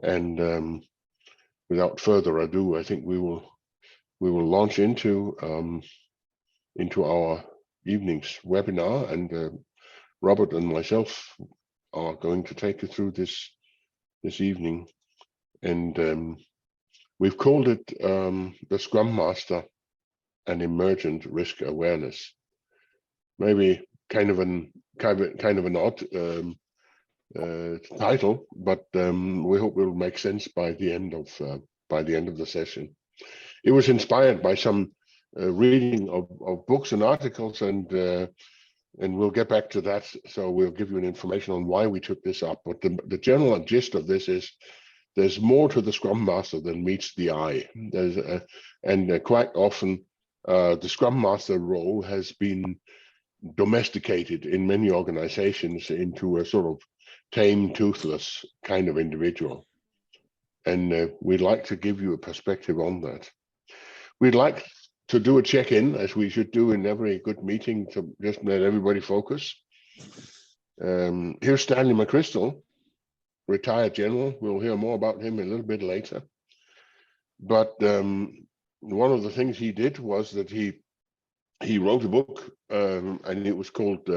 And without further ado, I think we will launch into our evening's webinar, and Robert and myself are going to take you through this evening, and we've called it the Scrum Master and Emergent Risk Awareness. Maybe kind of an odd title, but we hope it will make sense by the end of the session. It was inspired by some reading of books and articles, and we'll get back to that. So we'll give you an information on why we took this up. But the general gist of this is there's more to the Scrum Master than meets the eye. And quite often the Scrum Master role has been domesticated in many organizations into a sort of tame, toothless kind of individual. And we'd like to give you a perspective on that. We'd like to do a check-in, as we should do in every good meeting, to just let everybody focus. Here's Stanley McChrystal, retired general. We'll hear more about him a little bit later. But one of the things he did was that he wrote a book, and it was called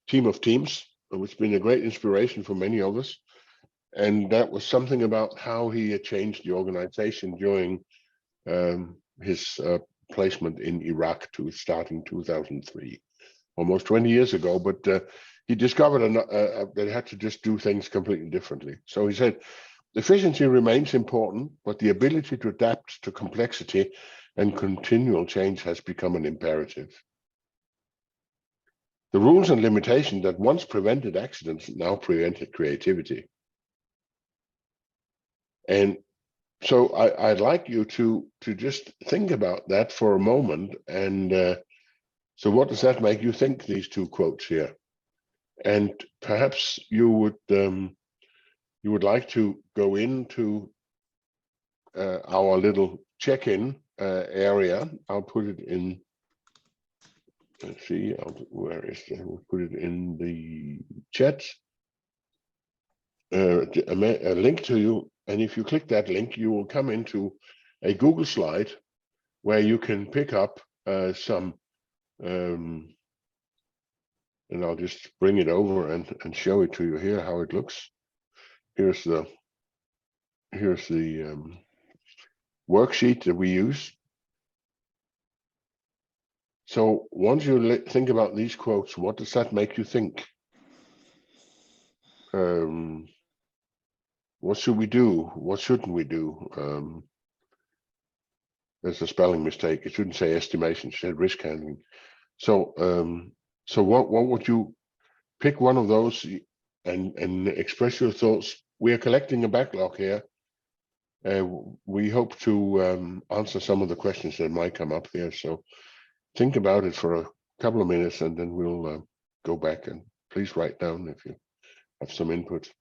Team of Teams, which has been a great inspiration for many of us. And that was something about how he had changed the organization during his placement in Iraq starting 2003, almost 20 years ago. But he discovered that he had to just do things completely differently. So he said, efficiency remains important, but the ability to adapt to complexity and continual change has become an imperative. The rules and limitations that once prevented accidents now prevented creativity. And so I'd like you to just think about that for a moment. And so what does that make you think, these two quotes here? And perhaps you would like to go into our little check-in area. I'll put it in. Let's see. Where is that? We'll put it in the chat. A link to you, and if you click that link, you will come into a Google slide where you can pick up some. And I'll just bring it over and show it to you here how it looks. Here's the worksheet that we use. So once you think about these quotes, what does that make you think? What should we do? What shouldn't we do? There's a spelling mistake. It shouldn't say estimation, it should risk handling. So so what would you pick one of those and express your thoughts? We are collecting a backlog here. We hope to answer some of the questions that might come up here. So think about it for a couple of minutes, and then we'll go back, and please write down if you have some input.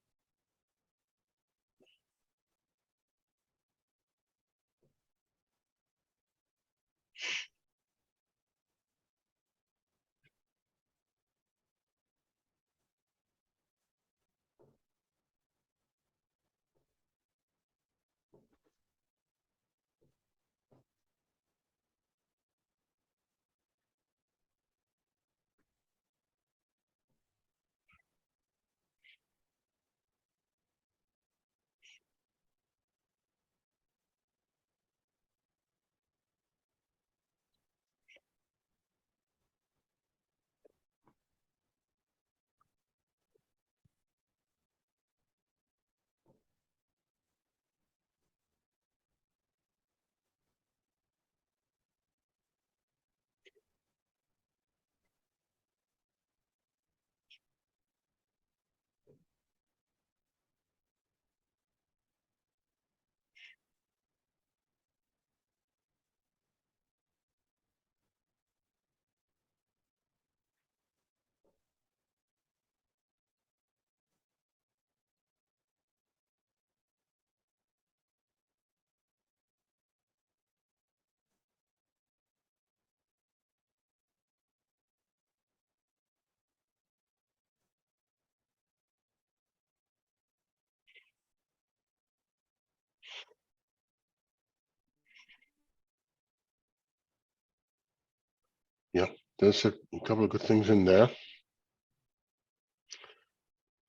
there's a couple of good things in there.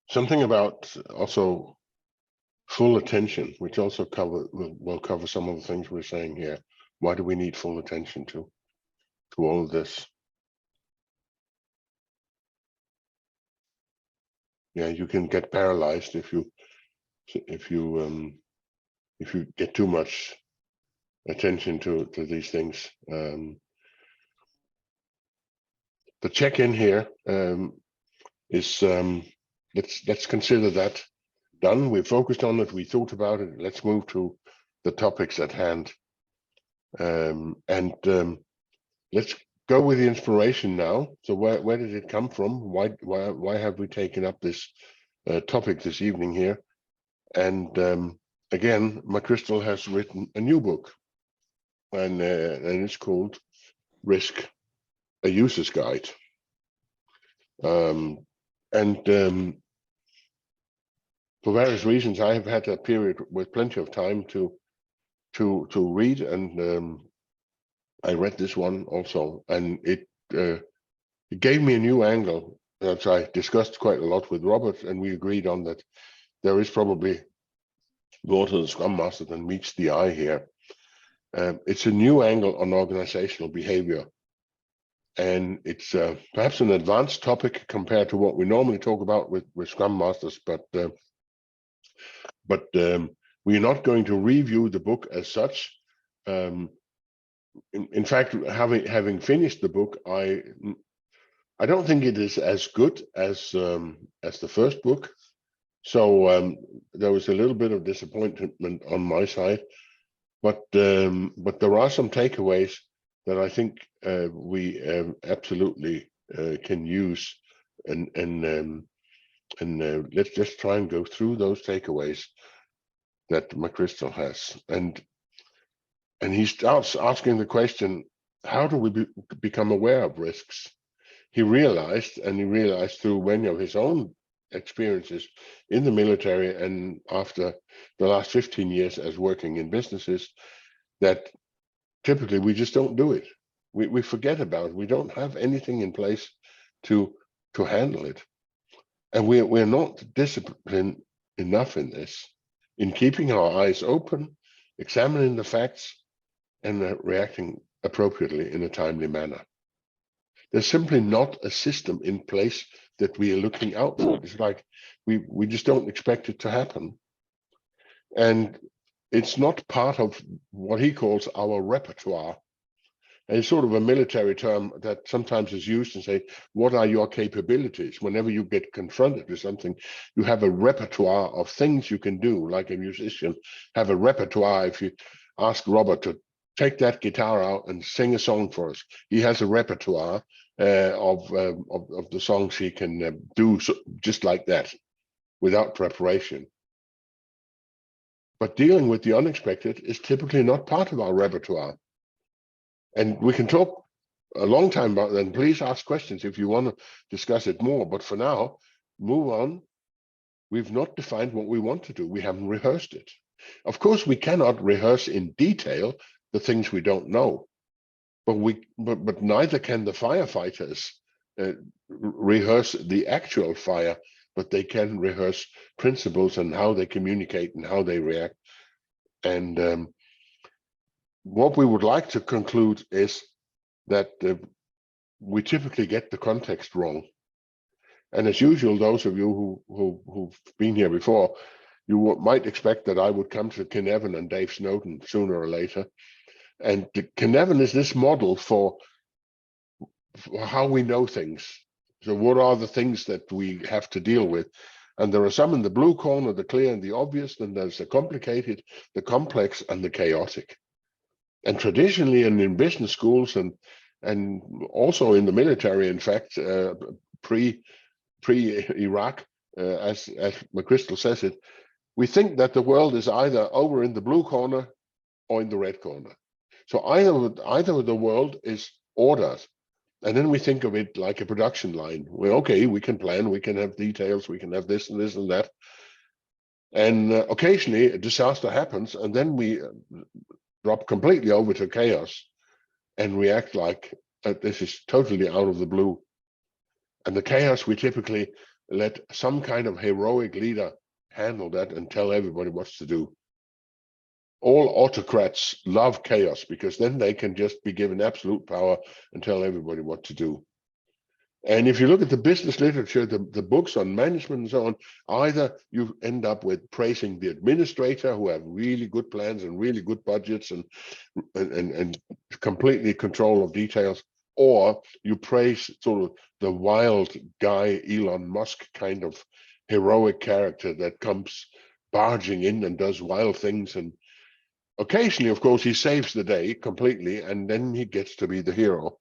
Something about also full attention, which also will cover some of the things we're saying here. Why do we need full attention to all of this? Yeah, you can get paralyzed if you get too much attention to these things. The check-in here is let's consider that done. We focused on it. We thought about it. Let's move to the topics at hand, let's go with the inspiration now. So where did it come from? Why have we taken up this topic this evening here? And again, McChrystal has written a new book, and it's called Risk: A User's Guide. For various reasons, I have had a period with plenty of time to read, and I read this one also, and it gave me a new angle that I discussed quite a lot with Robert, and we agreed on that there is probably more to the Scrum Master than meets the eye here. It's a new angle on organizational behavior, and it's perhaps an advanced topic compared to what we normally talk about with Scrum Masters, but we're not going to review the book as such. In fact, having finished the book, I don't think it is as good as the first book. So there was a little bit of disappointment on my side, but there are some takeaways that I think we absolutely can use, and let's just try and go through those takeaways that McChrystal has, and he starts asking the question: how do we become aware of risks? He realized through many of his own experiences in the military and after the last 15 years as working in businesses, that typically we just don't do it. We forget about it. We don't have anything in place to handle it, and we're not disciplined enough in this, in keeping our eyes open, examining the facts, and reacting appropriately in a timely manner. There's simply not a system in place that we are looking out for. It's like we just don't expect it to happen. And it's not part of what he calls our repertoire. And it's sort of a military term that sometimes is used and say, what are your capabilities? Whenever you get confronted with something, you have a repertoire of things you can do, like a musician have a repertoire. If you ask Robert to take that guitar out and sing a song for us, he has a repertoire of the songs he can do just like that, without preparation. But dealing with the unexpected is typically not part of our repertoire. And we can talk a long time about that. And please ask questions if you want to discuss it more. But for now, move on. We've not defined what we want to do. We haven't rehearsed it. Of course, we cannot rehearse in detail the things we don't know. But neither can the firefighters rehearse the actual fire, but they can rehearse principles and how they communicate and how they react. And what we would like to conclude is that we typically get the context wrong. And as usual, those of you who've been here before, you might expect that I would come to Cynefin and Dave Snowden sooner or later. And Cynefin is this model for how we know things. So what are the things that we have to deal with? And there are some in the blue corner, the clear and the obvious, and there's the complicated, the complex, and the chaotic. And traditionally, and in business schools, and also in the military, in fact, pre-Iraq, as McChrystal says it, we think that the world is either over in the blue corner or in the red corner. So either the world is ordered, and then we think of it like a production line. Well, okay, we can plan, we can have details, we can have this and this and that. And occasionally a disaster happens, and then we drop completely over to chaos and react like that this is totally out of the blue. And the chaos, we typically let some kind of heroic leader handle that and tell everybody what to do. All autocrats love chaos because then they can just be given absolute power and tell everybody what to do. And if you look at the business literature, the books on management and so on, either you end up with praising the administrator who have really good plans and really good budgets and completely control of details, or you praise sort of the wild guy, Elon Musk kind of heroic character that comes barging in and does wild things. And occasionally, of course, he saves the day completely, and then he gets to be the hero.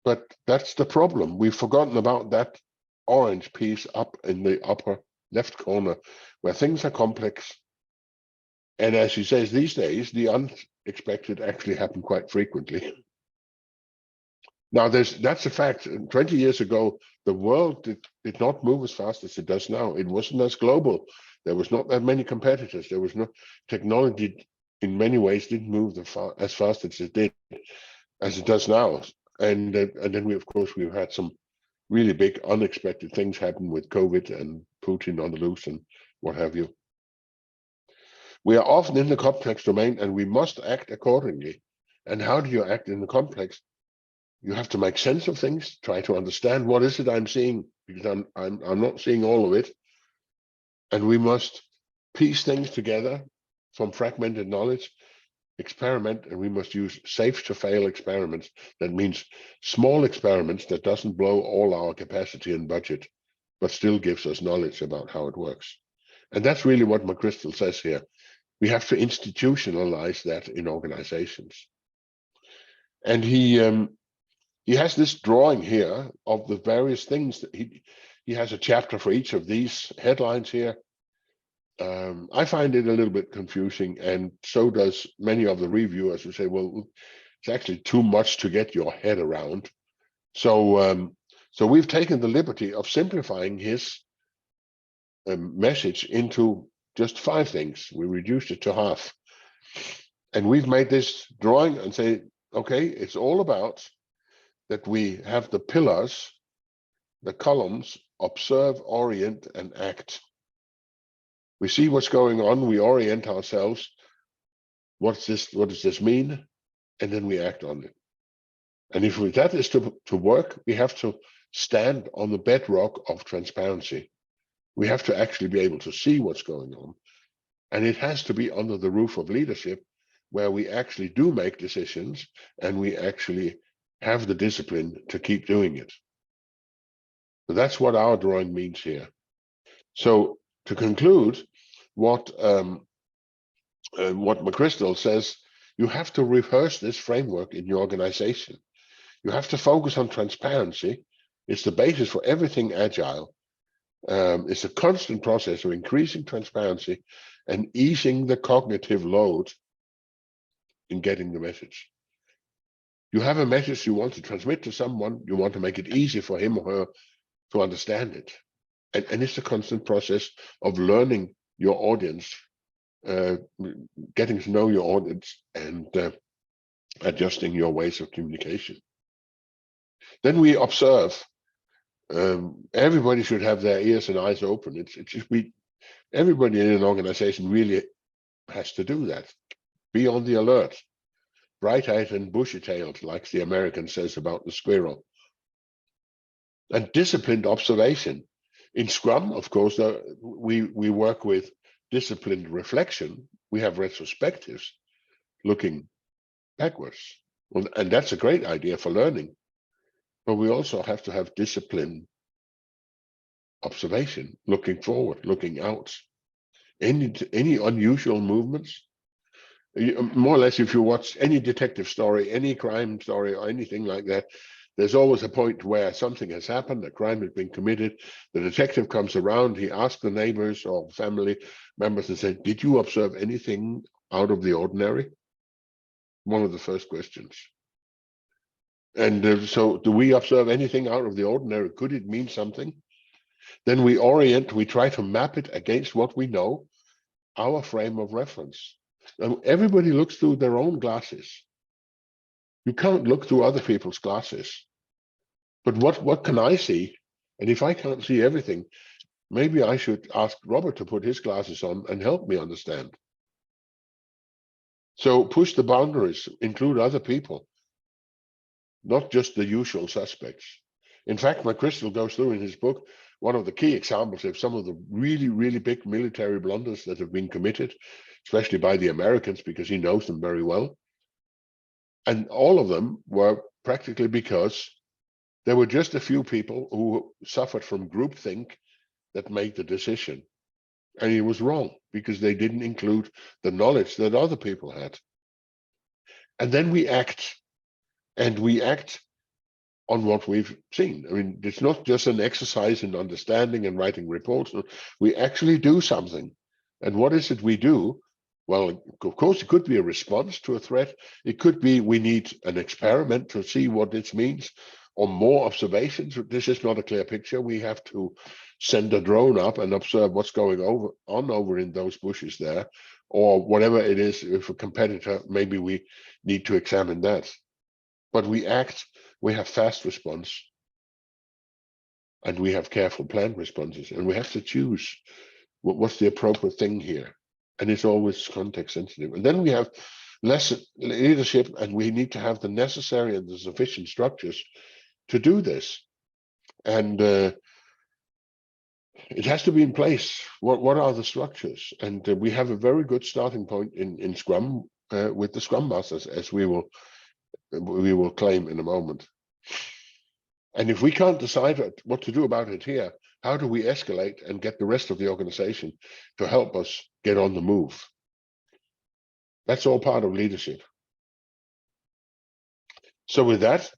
But that's the problem. We've forgotten about that orange piece up in the upper left corner where things are complex. And as he says, these days, the unexpected actually happen quite frequently. Now, that's a fact. 20 years ago, the world did not move as fast as it does now. It wasn't as global. There was not that many competitors. There was no technology in many ways didn't move as fast as it did, as it does now. And then we've had some really big unexpected things happen with COVID and Putin on the loose and what have you. We are often in the complex domain and we must act accordingly. And how do you act in the complex? You have to make sense of things, try to understand what is it I'm seeing, because I'm not seeing all of it. And we must piece things together from fragmented knowledge, experiment, and we must use safe to fail experiments. That means small experiments that doesn't blow all our capacity and budget, but still gives us knowledge about how it works. And that's really what McChrystal says here. We have to institutionalize that in organizations. And he has this drawing here of the various things that he has a chapter for each of these headlines here. I find it a little bit confusing, and so does many of the reviewers who say, well, it's actually too much to get your head around. So we've taken the liberty of simplifying his message into just 5 things. We reduced it to half. And we've made this drawing and say, okay, it's all about that we have the pillars, the columns, observe, orient, and act. We see what's going on, we orient ourselves. What does this mean? And then we act on it. And if that is to work, we have to stand on the bedrock of transparency. We have to actually be able to see what's going on. And it has to be under the roof of leadership where we actually do make decisions and we actually have the discipline to keep doing it. So that's what our drawing means here. So to conclude, what McChrystal says, you have to rehearse this framework in your organization. You have to focus on transparency. It's the basis for everything agile. It's a constant process of increasing transparency and easing the cognitive load in getting the message. You have a message you want to transmit to someone, you want to make it easy for him or her to understand it. And it's a constant process of learning your audience, getting to know your audience and adjusting your ways of communication. Then we observe. Everybody should have their ears and eyes open. Everybody in an organization really has to do that. Be on the alert. Bright-eyed and bushy-tailed, like the American says about the squirrel. And disciplined observation. In Scrum, of course, we work with disciplined reflection. We have retrospectives looking backwards. Well, and that's a great idea for learning. But we also have to have disciplined observation, looking forward, looking out. Any unusual movements? More or less, if you watch any detective story, any crime story, or anything like that, there's always a point where something has happened, a crime has been committed, the detective comes around, he asks the neighbors or family members and says, did you observe anything out of the ordinary? One of the first questions. And so do we observe anything out of the ordinary? Could it mean something? Then we orient, we try to map it against what we know, our frame of reference. And everybody looks through their own glasses. You can't look through other people's glasses. But what can I see? And if I can't see everything, maybe I should ask Robert to put his glasses on and help me understand. So push the boundaries, include other people, not just the usual suspects. In fact, McChrystal goes through in his book one of the key examples of some of the really, really big military blunders that have been committed, especially by the Americans, because he knows them very well. And all of them were practically because there were just a few people who suffered from groupthink that made the decision. And he was wrong because they didn't include the knowledge that other people had. And then we act, and we act on what we've seen. I mean, it's not just an exercise in understanding and writing reports. We actually do something. And what is it we do? Well, of course, it could be a response to a threat. It could be we need an experiment to see what this means, or more observations. This is not a clear picture. We have to send a drone up and observe what's going on over in those bushes there, or whatever it is. If a competitor, maybe we need to examine that. But we act, we have fast response, and we have careful planned responses, and we have to choose what's the appropriate thing here. And it's always context sensitive. And then we have less leadership, and we need to have the necessary and the sufficient structures to do this. And it has to be in place. What are the structures? And we have a very good starting point in Scrum with the Scrum Masters, as we will claim in a moment. And if we can't decide what to do about it here, how do we escalate and get the rest of the organization to help us get on the move? That's all part of leadership. So with that,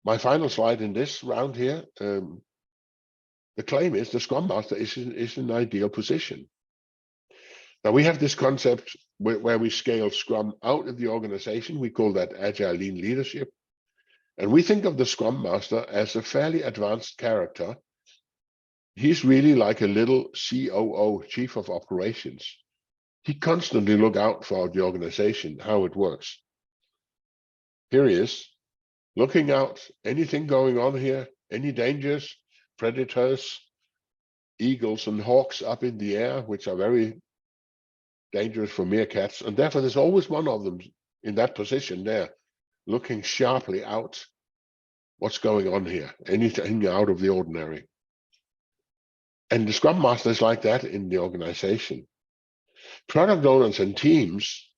my final slide in this round here, the claim is the Scrum Master is in an ideal position. Now we have this concept where we scale Scrum out of the organization. We call that agile lean leadership. And we think of the Scrum Master as a fairly advanced character. He's really like a little COO, Chief of Operations. He constantly looks out for the organization, how it works. Here he is, looking out, anything going on here, any dangers, predators, eagles and hawks up in the air, which are very dangerous for meerkats. And therefore, there's always one of them in that position there, looking sharply out what's going on here, anything out of the ordinary. And the Scrum Master is like that in the organization. Product owners and teams,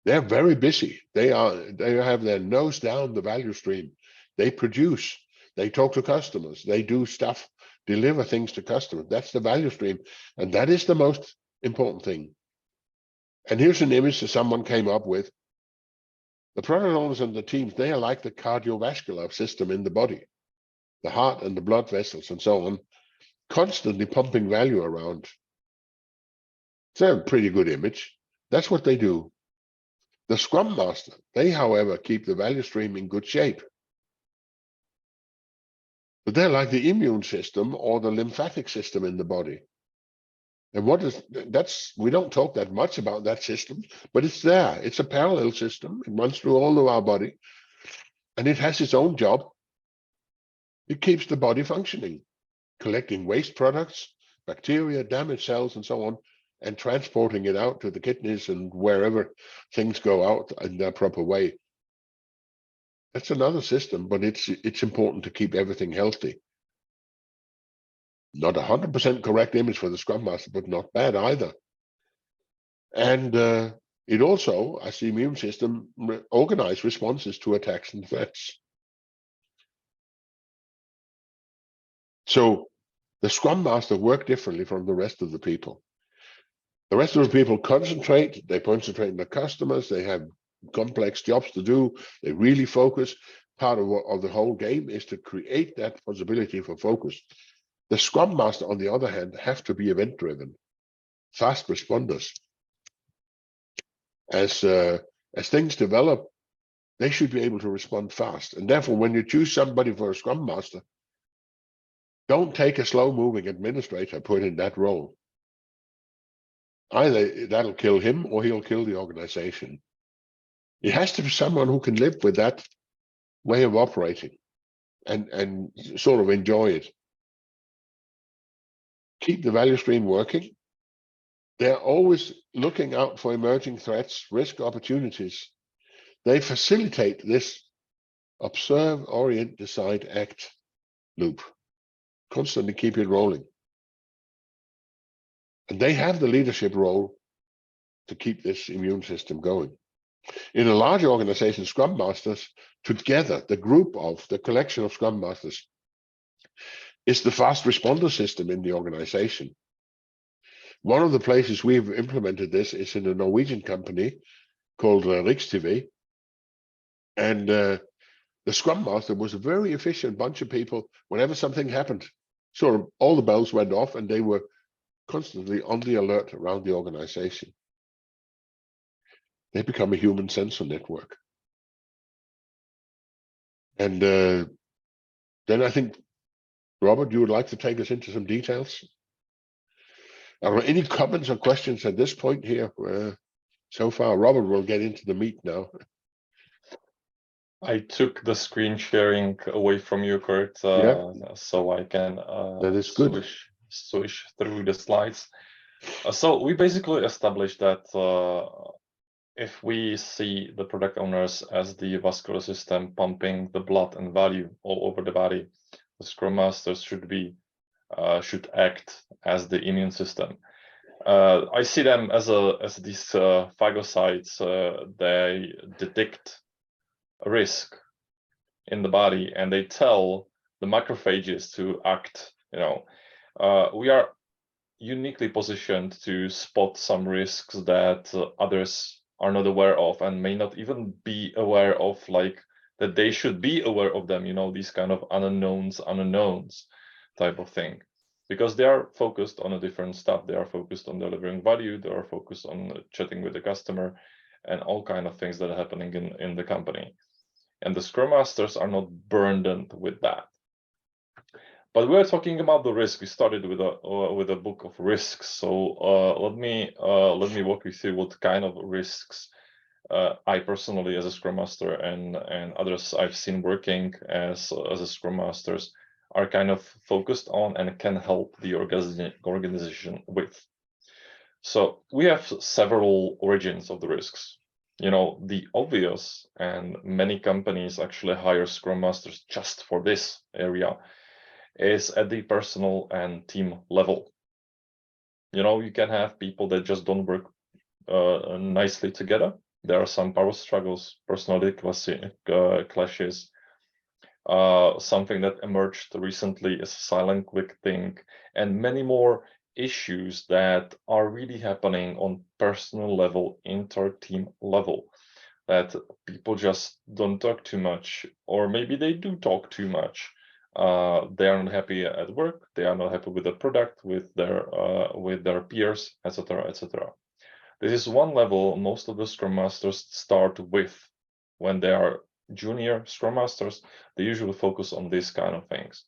they're very busy. They have their nose down the value stream. They produce, they talk to customers, they do stuff, deliver things to customers. That's the value stream. And that is the most important thing. And here's an image that someone came up with. The product owners and the teams, they are like the cardiovascular system in the body, the heart and the blood vessels and so on, constantly pumping value around. It's a pretty good image. That's what they do. The Scrum Master, they, however, keep the value stream in good shape. But they're like the immune system or the lymphatic system in the body. And we don't talk that much about that system, but it's there. It's a parallel system. It runs through all of our body, and it has its own job. It keeps the body functioning, collecting waste products, bacteria, damaged cells, and so on, and transporting it out to the kidneys and wherever things go out in their proper way. That's another system, but it's important to keep everything healthy. Not 100% correct image for the Scrum Master, but not bad either. And it also, as the immune system, organized responses to attacks and threats. So the Scrum Master work differently from the rest of the people. The rest of the people concentrate, they concentrate on the customers, they have complex jobs to do, they really focus. Part of the whole game is to create that possibility for focus. The Scrum Master, on the other hand, have to be event-driven, fast responders. As things develop, they should be able to respond fast. And therefore, when you choose somebody for a Scrum Master, don't take a slow-moving administrator put in that role. Either that'll kill him or he'll kill the organization. It has to be someone who can live with that way of operating and sort of enjoy it. Keep the value stream working. They're always looking out for emerging threats, risk, opportunities. They facilitate this observe, orient, decide, act loop. Constantly keep it rolling. And they have the leadership role to keep this immune system going. In a large organization, Scrum Masters together, the collection of Scrum Masters is the fast responder system in the organization. One of the places we've implemented this is in a Norwegian company called Riks-TV. And the Scrum Master was a very efficient bunch of people. Whenever something happened, sort of all the bells went off and they were constantly on the alert around the organization. They become a human sensor network. And then I think, Robert, you would like to take us into some details? Are there any comments or questions at this point here so far? Robert will get into the meat now. I took the screen sharing away from you, Kurt, so I can that is good. Switch through the slides. So we basically established that if we see the product owners as the vascular system pumping the blood and value all over the body, the Scrum Masters should act as the immune system. I see them as these phagocytes. They detect a risk in the body and they tell the macrophages to act. We are uniquely positioned to spot some risks that others are not aware of and may not even be aware of, like that they should be aware of them, these kind of unknowns type of thing, because they are focused on a different stuff. They are focused on delivering value, they are focused on chatting with the customer and all kind of things that are happening in the company. And the Scrum Masters are not burdened with that. But we're talking about the risk. We started with a book of risks. So let me walk you through what kind of risks I personally, as a Scrum Master, and others I've seen working as a Scrum Masters, are kind of focused on and can help the organization with. So we have several origins of the risks. The obvious, and many companies actually hire Scrum Masters just for this area, is at the personal and team level. You can have people that just don't work nicely together. There are some power struggles, personality clashes. Something that emerged recently is silent quick thing, and many more issues that are really happening on personal level, inter-team level, that people just don't talk too much, or maybe they do talk too much. They are not happy at work, they are not happy with the product, with their peers, etc., etc. This is one level most of the Scrum Masters start with. When they are junior Scrum Masters, they usually focus on these kind of things.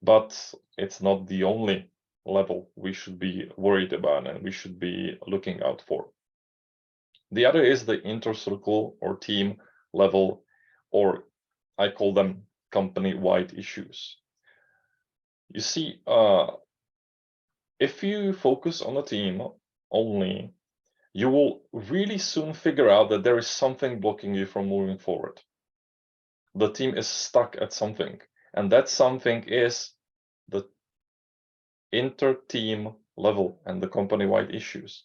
But it's not the only level we should be worried about and we should be looking out for. The other is the inter-circle or team level, or I call them company-wide issues. You see, if you focus on a team only, you will really soon figure out that there is something blocking you from moving forward. The team is stuck at something, and that something is the inter-team level and the company-wide issues.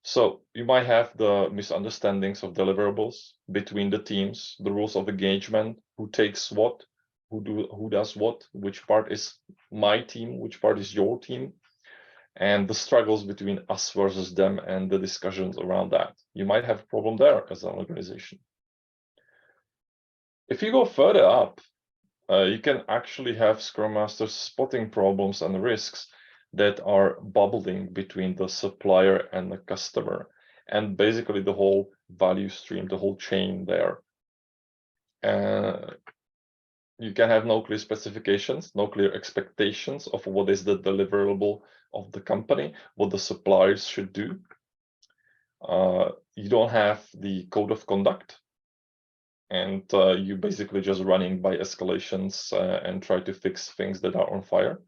So you might have the misunderstandings of deliverables between the teams, the rules of engagement, who takes what, who does what, which part is my team, which part is your team, and the struggles between us versus them and the discussions around that. You might have a problem there as an organization. If you go further up, you can actually have Scrum Masters spotting problems and risks that are bubbling between the supplier and the customer, and basically the whole value stream, the whole chain there. You can have no clear specifications, no clear expectations of what is the deliverable of the company, what the suppliers should do. You don't have the code of conduct and you basically just running by escalations and try to fix things that are on fire.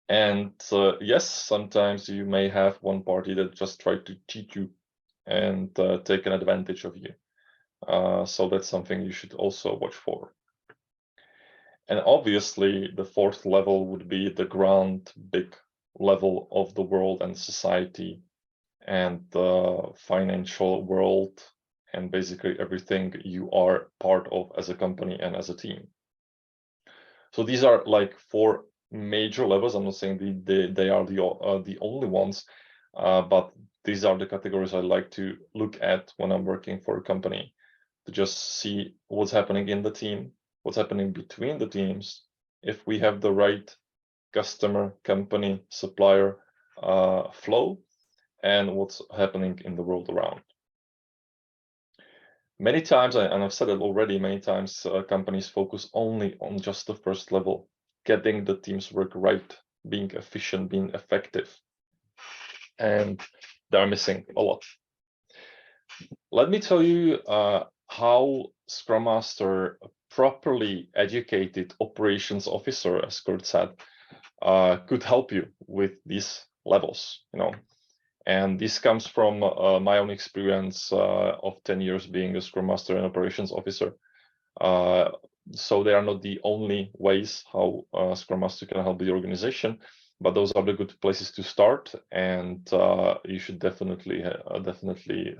And yes, sometimes you may have one party that just try to cheat you and take an advantage of you. So that's something you should also watch for. And obviously, the fourth level would be the grand, big level of the world and society and the financial world and basically everything you are part of as a company and as a team. So these are like 4 major levels. I'm not saying they are the only ones, but these are the categories I like to look at when I'm working for a company, to just see what's happening in the team, what's happening between the teams, if we have the right customer, company, supplier flow, and what's happening in the world around. Many times, and I've said it already, many times companies focus only on just the first level, getting the team's work right, being efficient, being effective, and they're missing a lot. Let me tell you how Scrum Master, properly educated operations officer, as Kurt said, could help you with these levels, And this comes from my own experience of 10 years being a Scrum Master and operations officer. So they are not the only ways how Scrum Master can help the organization, but those are the good places to start. And you should definitely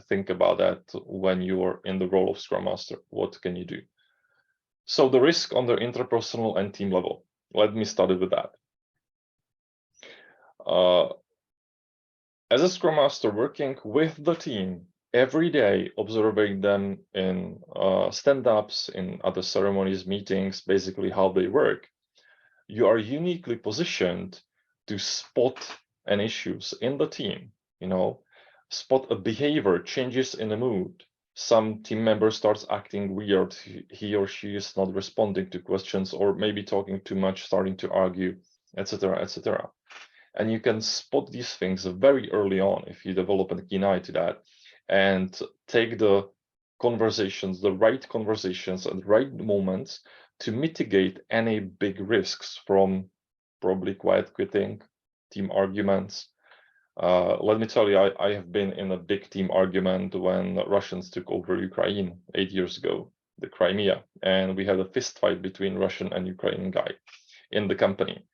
think about that when you're in the role of Scrum Master. What can you do? So the risk on the interpersonal and team level. Let me start with that. As a Scrum Master working with the team every day, observing them in stand-ups, in other ceremonies, meetings, basically how they work, you are uniquely positioned to spot any issues in the team, spot a behavior, changes in the mood. Some team member starts acting weird, he or she is not responding to questions, or maybe talking too much, starting to argue, etc., etc. And you can spot these things very early on if you develop a keen eye to that, and take the conversations, the right conversations at the right moments to mitigate any big risks from probably quiet quitting, team arguments. Let me tell you, I have been in a big team argument when Russians took over Ukraine 8 years ago, the Crimea, and we had a fist fight between Russian and Ukrainian guy in the company.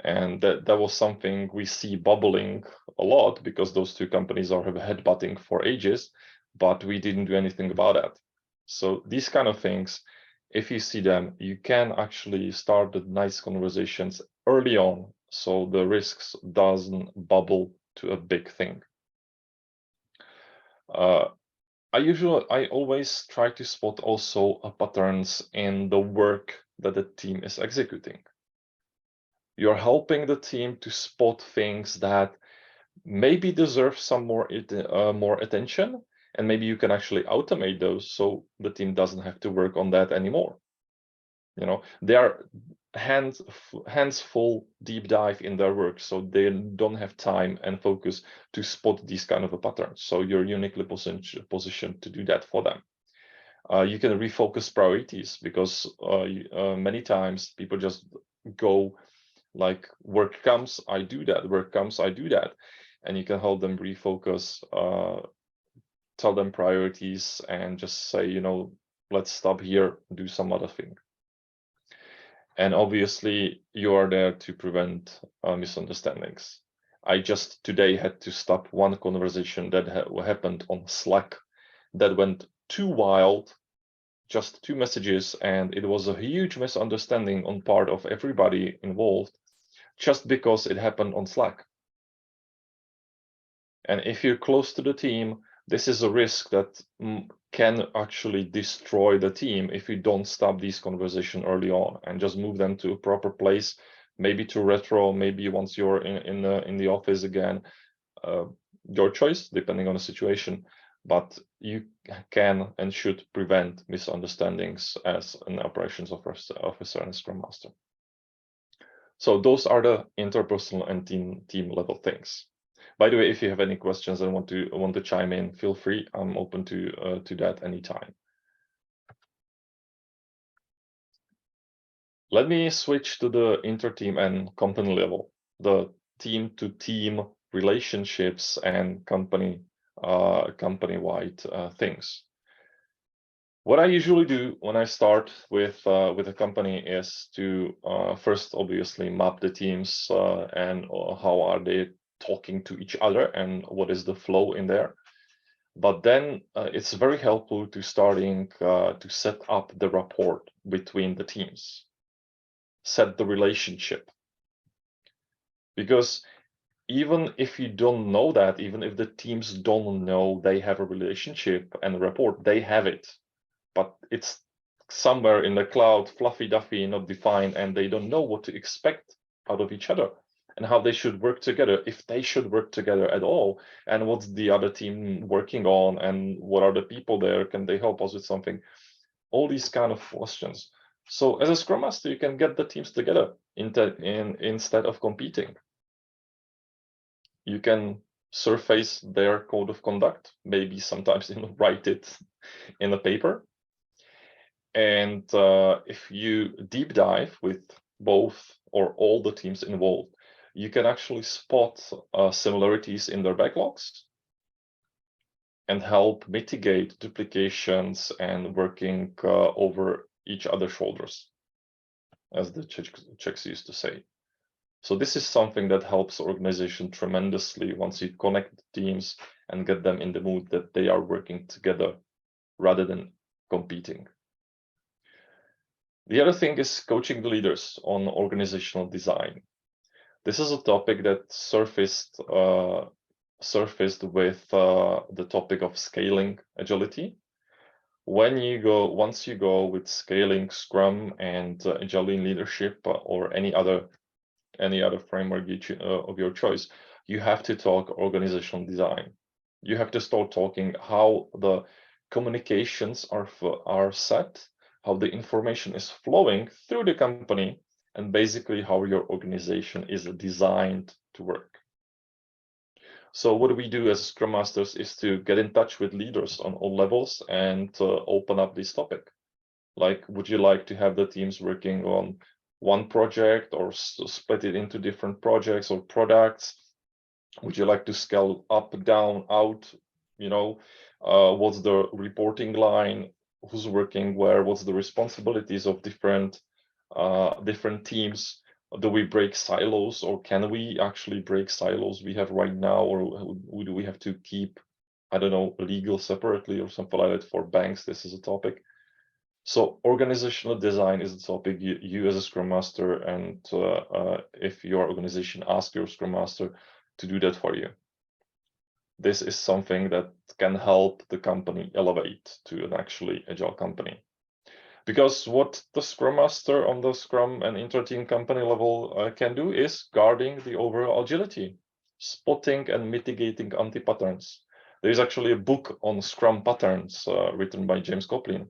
And that was something we see bubbling a lot because those two companies are headbutting for ages, but we didn't do anything about that. So these kind of things, if you see them, you can actually start the nice conversations early on, so the risks doesn't bubble to a big thing. I always try to spot also patterns in the work that the team is executing. You're helping the team to spot things that maybe deserve some more attention, and maybe you can actually automate those so the team doesn't have to work on that anymore. They are hands full, deep dive in their work, so they don't have time and focus to spot these kind of patterns. So you're uniquely positioned to do that for them. You can refocus priorities, because many times people just go like, work comes, I do that, work comes, I do that. And you can help them refocus, tell them priorities, and just say, let's stop here, do some other thing. And obviously, you are there to prevent misunderstandings. I just today had to stop one conversation that happened on Slack that went too wild, just 2 messages, and it was a huge misunderstanding on part of everybody involved, just because it happened on Slack. And if you're close to the team, this is a risk that can actually destroy the team if you don't stop these conversations early on and just move them to a proper place, maybe to retro, maybe once you're in the office again, your choice, depending on the situation. But you can and should prevent misunderstandings as an operations officer and Scrum Master. So those are the interpersonal and team level things. By the way, if you have any questions and want to chime in, feel free. I'm open to that anytime. Let me switch to the inter-team and company level, the team-to-team relationships and company-wide things. What I usually do when I start with a company is to first obviously map the teams and how are they talking to each other and what is the flow in there. But then it's very helpful to starting to set up the rapport between the teams, set the relationship. Because even if you don't know that, even if the teams don't know they have a relationship and a rapport, they have it. But it's somewhere in the cloud, fluffy-duffy, not defined, and they don't know what to expect out of each other and how they should work together, if they should work together at all, and what's the other team working on, and what are the people there, can they help us with something? All these kind of questions. So as a Scrum Master, you can get the teams together instead of competing. You can surface their code of conduct, maybe sometimes even write it in a paper. And if you deep dive with both or all the teams involved, you can actually spot similarities in their backlogs and help mitigate duplications and working over each other's shoulders, as the Czechs used to say. So this is something that helps organization tremendously once you connect teams and get them in the mood that they are working together rather than competing. The other thing is coaching the leaders on organizational design. This is a topic that surfaced with the topic of scaling agility. Once you go with scaling Scrum and Agile leadership or any other framework of your choice, you have to talk organizational design. You have to start talking how the communications are set, how the information is flowing through the company, and basically how your organization is designed to work. So what we do as Scrum Masters is to get in touch with leaders on all levels and open up this topic. Like, would you like to have the teams working on one project or split it into different projects or products? Would you like to scale up, down, out? What's the reporting line? Who's working where? What's the responsibilities of different teams? Do we break silos, or can we actually break silos we have right now, or do we have to keep, I don't know, legal separately or something like that? For banks, this is a topic. So organizational design is a topic you as a Scrum Master, and if your organization asks your Scrum Master to do that for you, this is something that can help the company elevate to an actually agile company. Because what the Scrum Master on the Scrum and inter-team company level can do is guarding the overall agility, spotting and mitigating anti-patterns. There is actually a book on Scrum patterns written by James Coplin.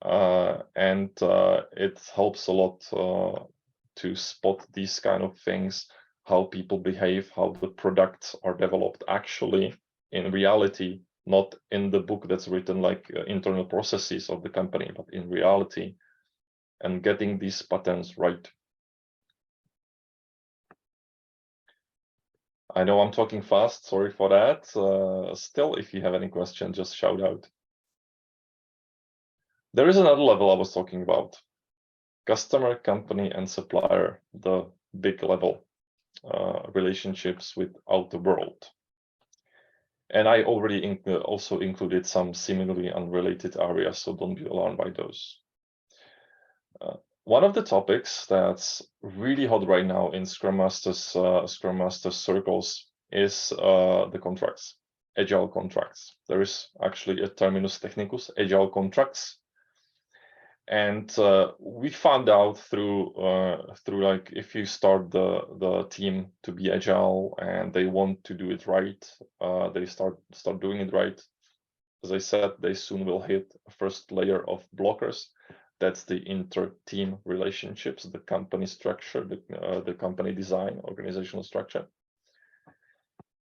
And it helps a lot to spot these kind of things, how people behave, how the products are developed actually in reality, not in the book that's written like internal processes of the company, but in reality, and getting these patterns right. I know I'm talking fast, sorry for that. Still, if you have any question, just shout out. There is another level I was talking about. Customer, company, and supplier, the big level relationships with the world. And I already also included some seemingly unrelated areas, so don't be alarmed by those. One of the topics that's really hot right now in Scrum Master circles is the contracts, agile contracts. There is actually a terminus technicus, agile contracts. And we found out through like, if you start the team to be agile and they want to do it right, they start doing it right. As I said, they soon will hit a first layer of blockers. That's the inter-team relationships, the company structure, the company design, organizational structure.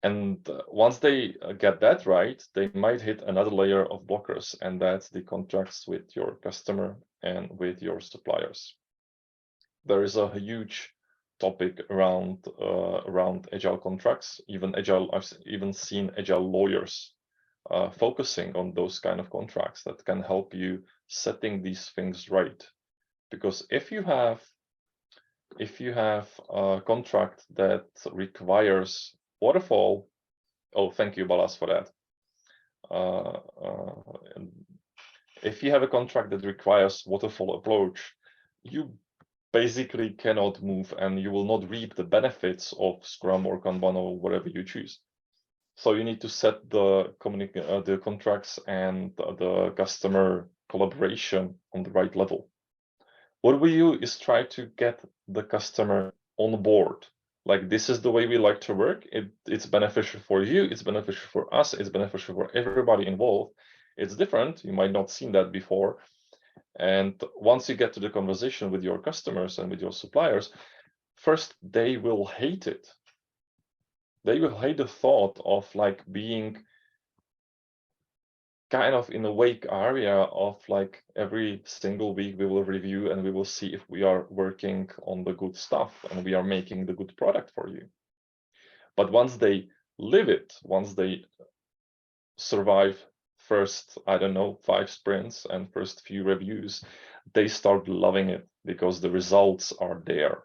And once they get that right, they might hit another layer of blockers, and that's the contracts with your customer and with your suppliers. there is a huge topic around agile contracts. I've even seen agile lawyers focusing on those kind of contracts that can help you setting these things right. Because if you have a contract that requires waterfall, oh, thank you, Balas, for that. If you have a contract that requires waterfall approach, you basically cannot move, and you will not reap the benefits of Scrum or Kanban or whatever you choose. So you need to set the contracts and the customer collaboration on the right level. What we do is try to get the customer on board. Like, this is the way we like to work. It's beneficial for you. It's beneficial for us. It's beneficial for everybody involved. It's different. You might not seen that before. And once you get to the conversation with your customers and with your suppliers, first, they will hate it. They will hate the thought of like being kind of in a wake area of like every single week we will review and we will see if we are working on the good stuff and we are making the good product for you. But once they live it, once they survive first, I don't know, 5 sprints and first few reviews, they start loving it because the results are there.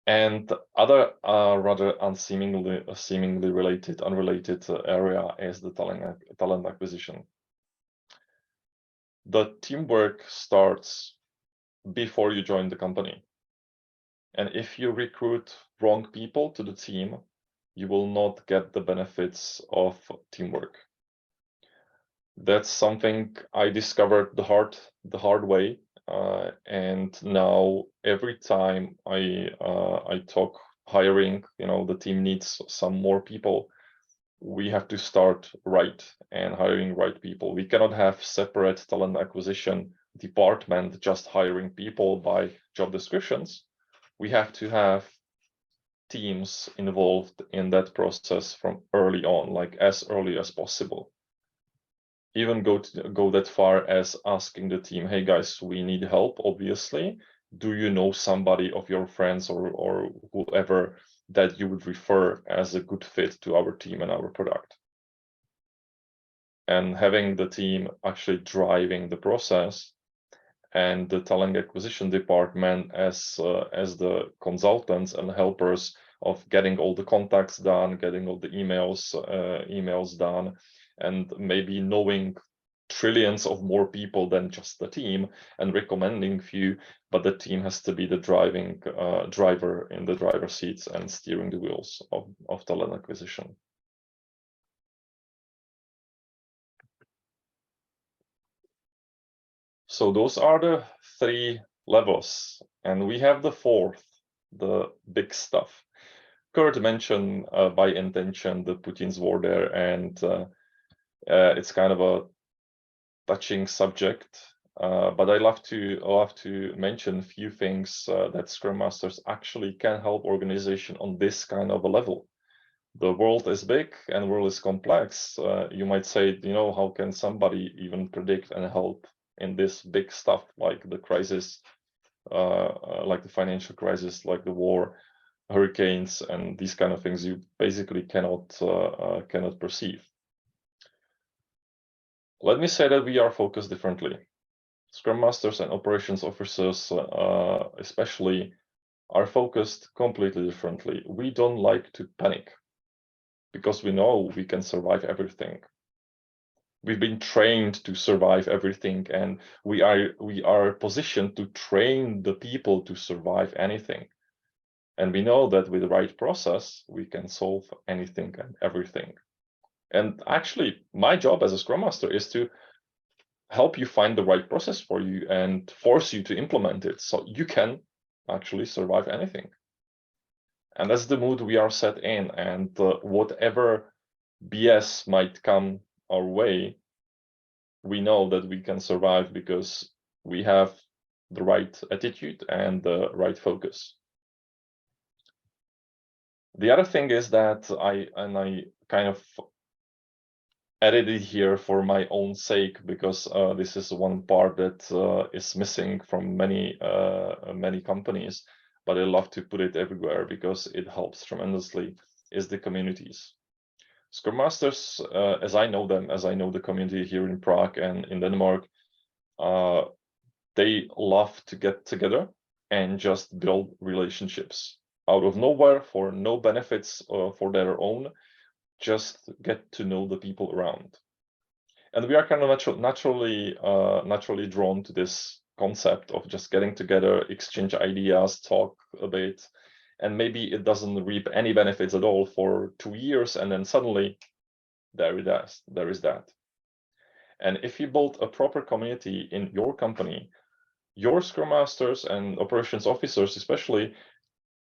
And other rather unseemingly unrelated area is the talent acquisition. The teamwork starts before you join the company. And if you recruit wrong people to the team, you will not get the benefits of teamwork. That's something I discovered the hard way. And now every time I talk hiring, the team needs some more people, we have to start right and hiring right people. We cannot have separate talent acquisition department just hiring people by job descriptions. We have to have teams involved in that process from early on, like as early as possible. Even go that far as asking the team, hey guys, we need help, obviously. Do you know somebody of your friends or whoever that you would refer as a good fit to our team and our product? And having the team actually driving the process and the talent acquisition department as the consultants and helpers of getting all the contacts done, getting all the emails done, and maybe knowing trillions of more people than just the team and recommending few, but the team has to be the driving driver in the driver's seats and steering the wheels of talent acquisition. So those are the 3 levels, and we have the 4th, the big stuff. Kurt mentioned by intention the Putin's war there, and it's kind of a touching subject, but I love to mention a few things that Scrum Masters actually can help organization on this kind of a level. The world is big and the world is complex. You might say, how can somebody even predict and help in this big stuff like the crisis, like the financial crisis, like the war, hurricanes, and these kind of things you basically cannot perceive. Let me say that we are focused differently. Scrum Masters and operations officers especially are focused completely differently. We don't like to panic because we know we can survive everything. We've been trained to survive everything, and we are positioned to train the people to survive anything. And we know that with the right process, we can solve anything and everything. And actually, my job as a Scrum Master is to help you find the right process for you and force you to implement it so you can actually survive anything. And that's the mood we are set in, and whatever BS might come our way, we know that we can survive because we have the right attitude and the right focus. The other thing is that I kind of added it here for my own sake, because this is one part that is missing from many companies, but I love to put it everywhere because it helps tremendously, is the communities. Scrum Masters, as I know them, as I know the community here in Prague and in Denmark, they love to get together and just build relationships out of nowhere for no benefits for their own, just get to know the people around. And we are kind of naturally drawn to this concept of just getting together, exchange ideas, talk a bit, and maybe it doesn't reap any benefits at all for 2 years, and then suddenly there is that. And if you build a proper community in your company, your Scrum Masters and operations officers especially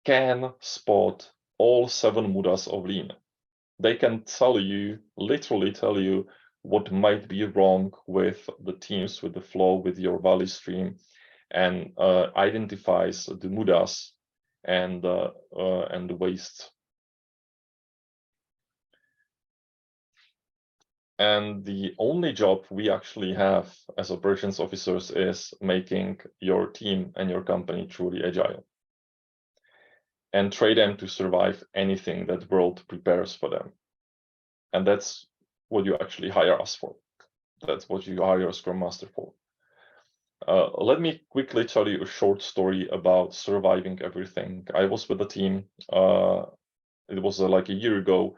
can spot all 7 mudas of lean. They can literally tell you what might be wrong with the teams, with the flow, with your value stream, and identifies the mudas and the waste. And the only job we actually have as operations officers is making your team and your company truly agile, and train them to survive anything that world prepares for them. And that's what you actually hire us for. That's what you hire a Scrum Master for. Let me quickly tell you a short story about surviving everything. I was with a team, it was like a year ago,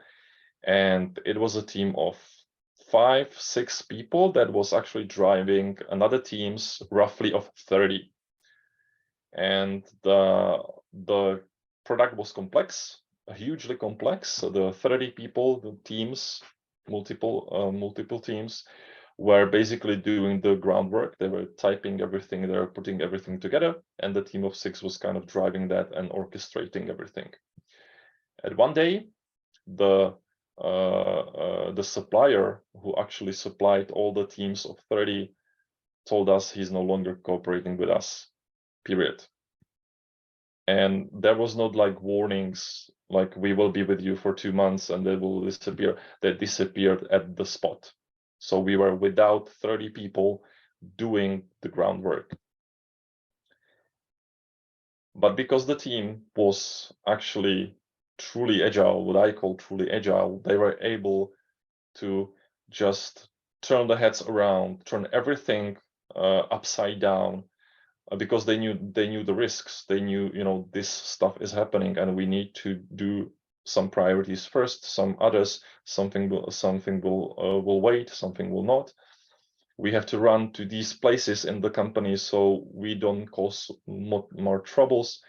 and it was a team of 5-6 people that was actually driving another teams roughly of 30. And the product was complex, hugely complex. So the 30 people, the teams, multiple teams, were basically doing the groundwork. They were typing everything, they were putting everything together, and the team of 6 was kind of driving that and orchestrating everything. And one day, the supplier who actually supplied all the teams of 30 told us he's no longer cooperating with us, period. And there was not like warnings, like we will be with you for 2 months and they will disappear. They disappeared at the spot. So we were without 30 people doing the groundwork. But because the team was actually truly agile, what I call truly agile, they were able to just turn the heads around, turn everything upside down, because they knew the risks. They knew, this stuff is happening and we need to do some priorities first, some others, something will wait, something will not. We have to run to these places in the company so we don't cause more troubles.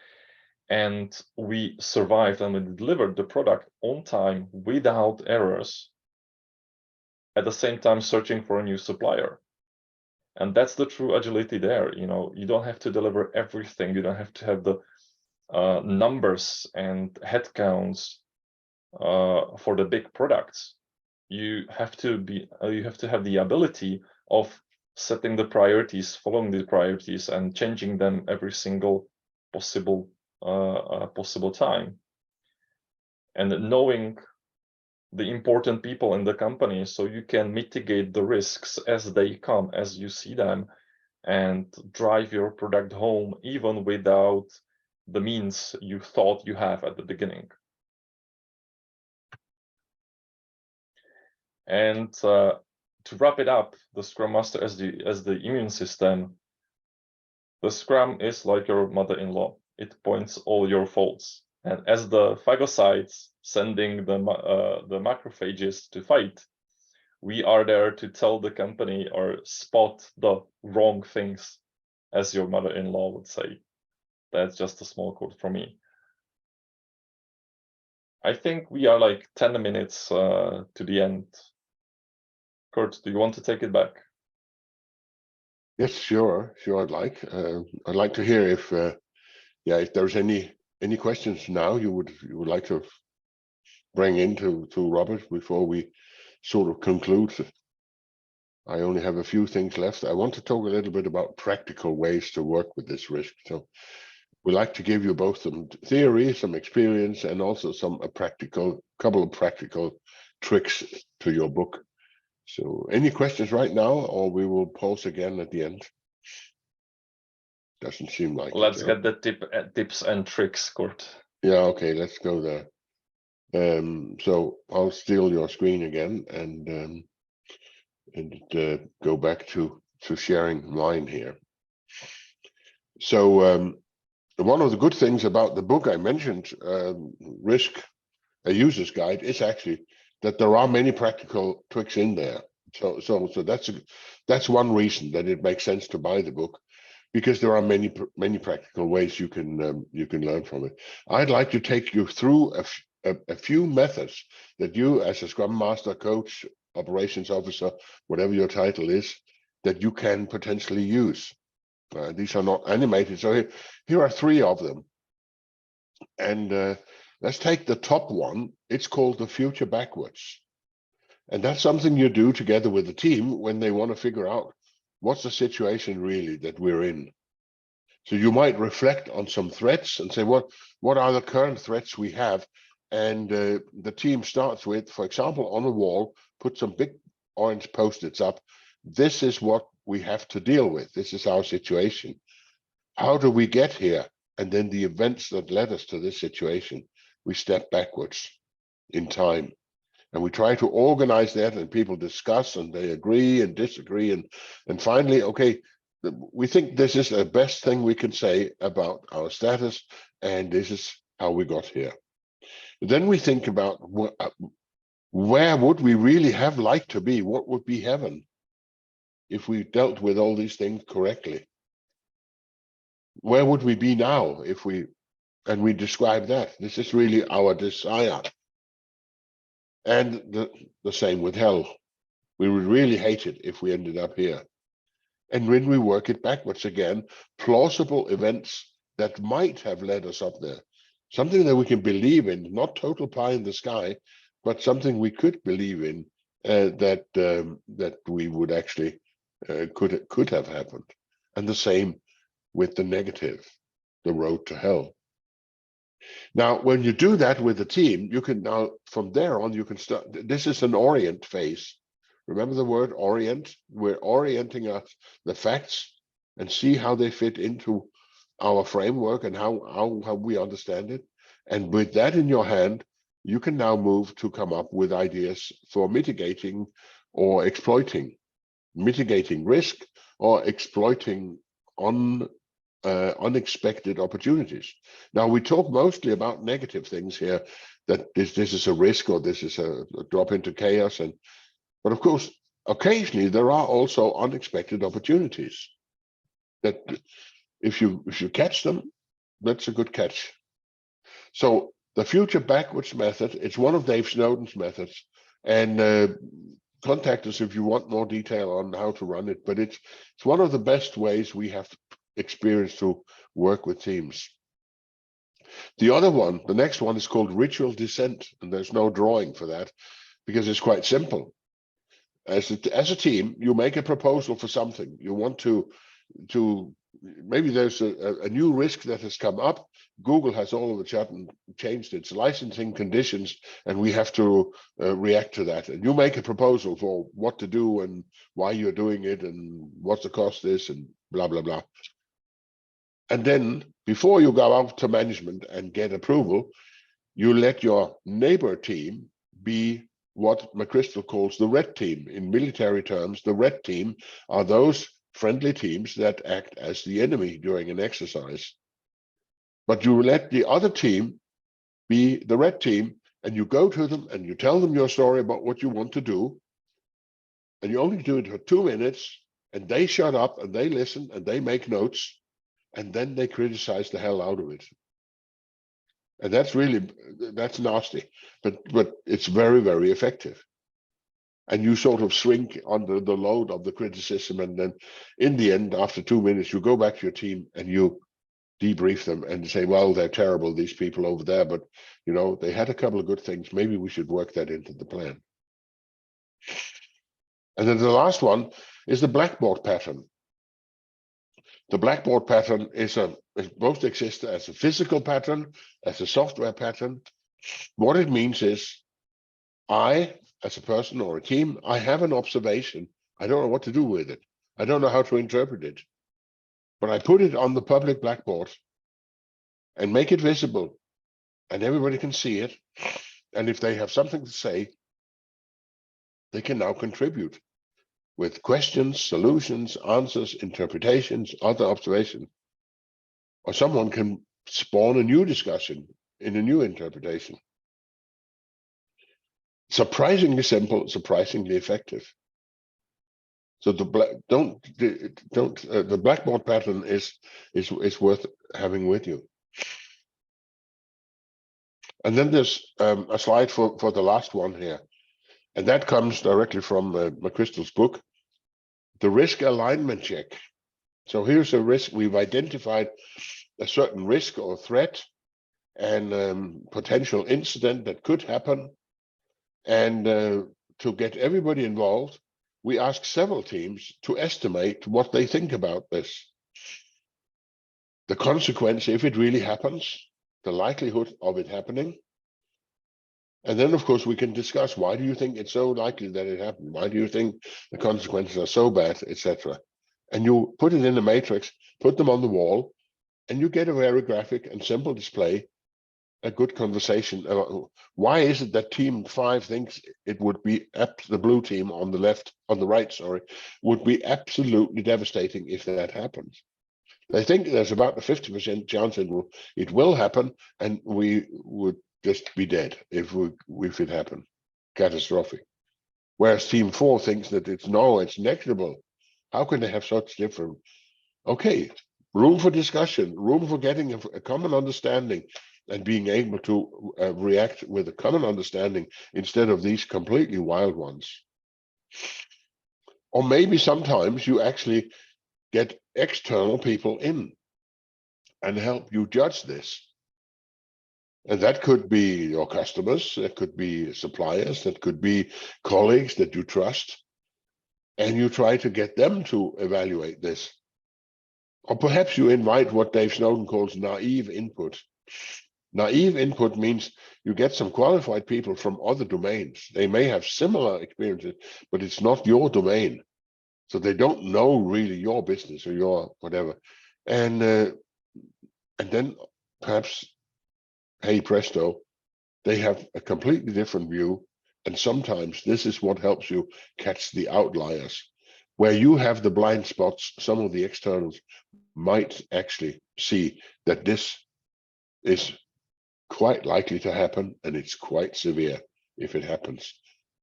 And we survived and we delivered the product on time without errors, at the same time searching for a new supplier. And that's the true agility there. You don't have to deliver everything. You don't have to have the numbers and headcounts for the big products. You have to have the ability of setting the priorities, following the priorities, and changing them every single possible time, and knowing the important people in the company so you can mitigate the risks as they come, as you see them, and drive your product home even without the means you thought you have at the beginning. And to wrap it up, the Scrum Master as the immune system, the Scrum is like your mother-in-law. It points all your faults. And as the phagocytes sending the macrophages to fight, we are there to tell the company or spot the wrong things, as your mother-in-law would say. That's just a small quote from me. I think we are like 10 minutes to the end. Kurt, do you want to take it back? Yes, sure, I'd like to hear if there's any questions now you would like to bring into Robert before we sort of conclude. I only have a few things left. I want to talk a little bit about practical ways to work with this risk. So we like to give you both some theory, some experience, and also couple of practical tricks to your book. So any questions right now, or we will pause again at the end? Doesn't seem like Let's it, get the tips and tricks, Kurt. Yeah, okay, let's go there. So I'll steal your screen again and go back to sharing mine here. So one of the good things about the book I mentioned, Risk, a User's Guide, is actually that there are many practical tricks in there. So that's one reason that it makes sense to buy the book, because there are many practical ways you can learn from it. I'd like to take you through a few methods that you, as a Scrum Master, coach, operations officer, whatever your title is, that you can potentially use. These are not animated, so here are 3 of them. And let's take the top one. It's called the future backwards. And that's something you do together with the team when they want to figure out what's the situation really that we're in. So you might reflect on some threats and say, what are the current threats we have? And the team starts with, for example, on a wall, put some big orange Post-its up. This is what we have to deal with. This is our situation. How do we get here? And then the events that led us to this situation, we step backwards in time. And we try to organize that, and people discuss and they agree and disagree. And finally, okay, we think this is the best thing we can say about our status, and this is how we got here. Then we think about where would we really have liked to be? What would be heaven if we dealt with all these things correctly? Where would we be now if we describe that? This is really our desire. And the same with hell. We would really hate it if we ended up here. And when we work it backwards again, plausible events that might have led us up there, something that we can believe in, not total pie in the sky, but something we could believe in, that we would actually could have happened. And the same with the negative, the road to hell. Now, when you do that with the team, you can now, from there on, you can start. This is an orient phase. Remember the word orient? We're orienting the facts and see how they fit into our framework and how we understand it. And with that in your hand, you can now move to come up with ideas for mitigating or exploiting, mitigating risk or exploiting unexpected opportunities. Now, we talk mostly about negative things here, that this is a risk or this is a drop into chaos. But of course, occasionally there are also unexpected opportunities that if you catch them, that's a good catch. So the future backwards method, it's one of Dave Snowden's methods, and contact us if you want more detail on how to run it. But it's one of the best ways we have experience to work with teams. The other one, the next one, is called ritual descent, and there's no drawing for that because it's quite simple. As a team, you make a proposal for something. You want to maybe there's a new risk that has come up. Google has all of a sudden changed its licensing conditions, and we have to react to that. And you make a proposal for what to do and why you're doing it and what the cost is and blah, blah, blah. And then before you go out to management and get approval, you let your neighbor team be what McChrystal calls the red team. In military terms, the red team are those friendly teams that act as the enemy during an exercise. But you let the other team be the red team, and you go to them and you tell them your story about what you want to do. And you only do it for 2 minutes, and they shut up and they listen and they make notes. And then they criticize the hell out of it. And that's nasty, but it's very, very effective. And you sort of shrink under the load of the criticism. And then in the end, after 2 minutes, you go back to your team and you debrief them and say, well, they're terrible, these people over there, but they had a couple of good things. Maybe we should work that into the plan. And then the last one is the blackboard pattern. The blackboard pattern is both exists as a physical pattern, as a software pattern. What it means is I as a person or a team, I have an observation. I don't know what to do with it. I don't know how to interpret it. But I put it on the public blackboard and make it visible, and everybody can see it. And if they have something to say, they can now contribute with questions, solutions, answers, interpretations, other observations. Or someone can spawn a new discussion in a new interpretation. Surprisingly simple, surprisingly effective. So the blackboard pattern is worth having with you. And then there's a slide for the last one here, and that comes directly from McChrystal's book, the risk alignment check. So here's a risk. We've identified a certain risk or threat and potential incident that could happen. And to get everybody involved, we ask several teams to estimate what they think about this. The consequence, if it really happens, the likelihood of it happening. And then, of course, we can discuss, why do you think it's so likely that it happened? Why do you think the consequences are so bad, etc.? And you put it in a matrix, put them on the wall, and you get a very graphic and simple display, a good conversation about why is it that team 5 thinks it would be the blue team on the right, would be absolutely devastating if that happens. They think there's about a 50% chance it will happen, and we would just be dead if it happened. Catastrophic. Whereas team 4 thinks that it's negligible. How can they have such different? Okay, room for discussion, room for getting a common understanding and being able to react with a common understanding instead of these completely wild ones. Or maybe sometimes you actually get external people in and help you judge this. And that could be your customers, that could be suppliers, that could be colleagues that you trust. And you try to get them to evaluate this. Or perhaps you invite what Dave Snowden calls naive input. Naive input means you get some qualified people from other domains. They may have similar experiences, but it's not your domain. So they don't know really your business or your whatever. And then perhaps, hey presto, they have a completely different view. And sometimes this is what helps you catch the outliers. Where you have the blind spots, some of the externals might actually see that this is quite likely to happen, and it's quite severe if it happens,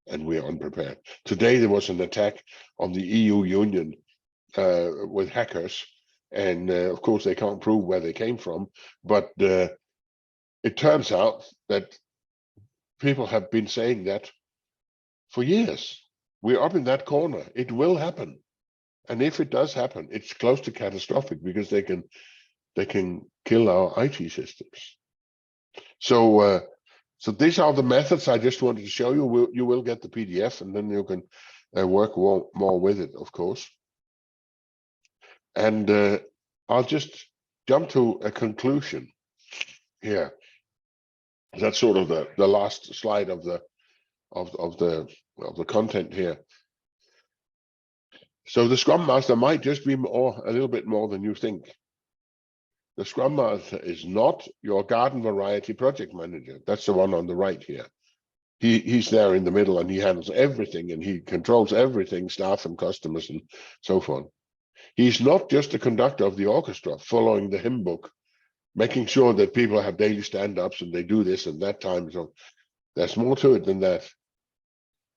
and we are unprepared. Today there was an attack on the EU Union with hackers, and of course they can't prove where they came from, but it turns out that people have been saying that for years. We're up in that corner. It will happen. And if it does happen, it's close to catastrophic because they can kill our IT systems. So these are the methods I just wanted to show you. You will get the PDF, and then you can work more with it, of course. And I'll just jump to a conclusion here. That's sort of the last slide of the content here. So the Scrum Master might just be a little bit more than you think. The Scrum Master is not your garden variety project manager. That's the one on the right here. He's there in the middle, and he handles everything, and he controls everything, staff and customers and so forth. He's not just a conductor of the orchestra, following the hymn book, making sure that people have daily stand-ups and they do this and that time. So there's more to it than that.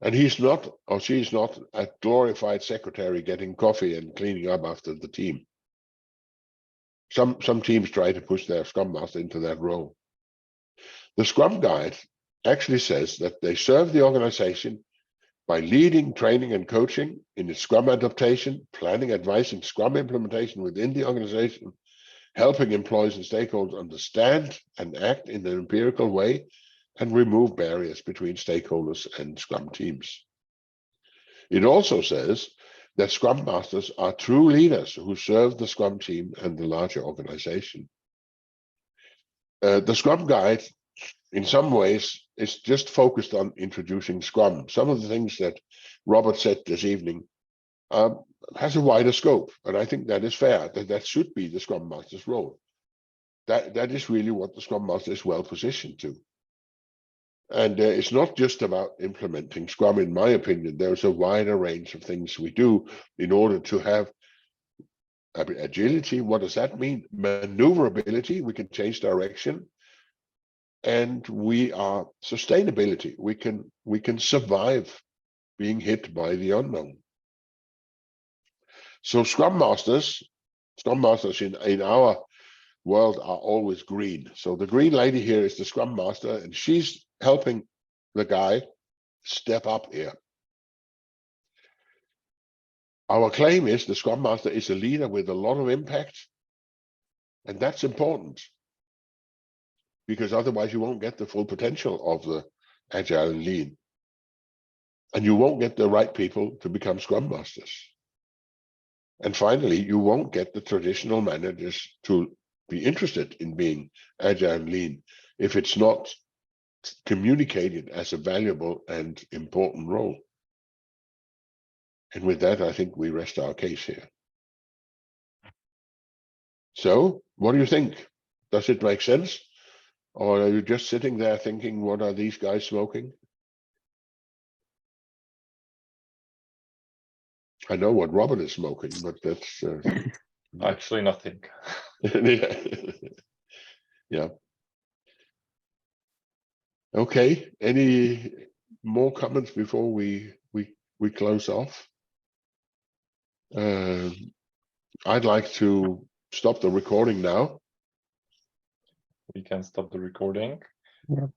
And he's not, or she's not, a glorified secretary getting coffee and cleaning up after the team. Some teams try to push their Scrum Master into that role. The Scrum Guide actually says that they serve the organization by leading, training, and coaching in its Scrum adaptation, planning, advising Scrum implementation within the organization, helping employees and stakeholders understand and act in an empirical way, and remove barriers between stakeholders and Scrum teams. It also says that Scrum Masters are true leaders who serve the Scrum team and the larger organization. The Scrum Guide in some ways, it's just focused on introducing Scrum. Some of the things that Robert said this evening has a wider scope, and I think that is fair. That should be the Scrum Master's role. That is really what the Scrum Master is well positioned to. And it's not just about implementing Scrum, in my opinion. There's a wider range of things we do in order to have agility. What does that mean? Maneuverability. We can change direction, and we are sustainability. We can survive being hit by the unknown. So Scrum Masters in our world are always green. So the green lady here is the Scrum Master, and she's helping the guy step up here. Our claim is the Scrum Master is a leader with a lot of impact, and that's important, because otherwise you won't get the full potential of the Agile and Lean, and you won't get the right people to become Scrum Masters. And finally, you won't get the traditional managers to be interested in being Agile and Lean if it's not communicated as a valuable and important role. And with that, I think we rest our case here. So what do you think? Does it make sense? Or are you just sitting there thinking, what are these guys smoking? I know what Robert is smoking, but that's actually nothing. yeah. Yeah. Okay. Any more comments before we close off? I'd like to stop the recording now. We can stop the recording. Yeah.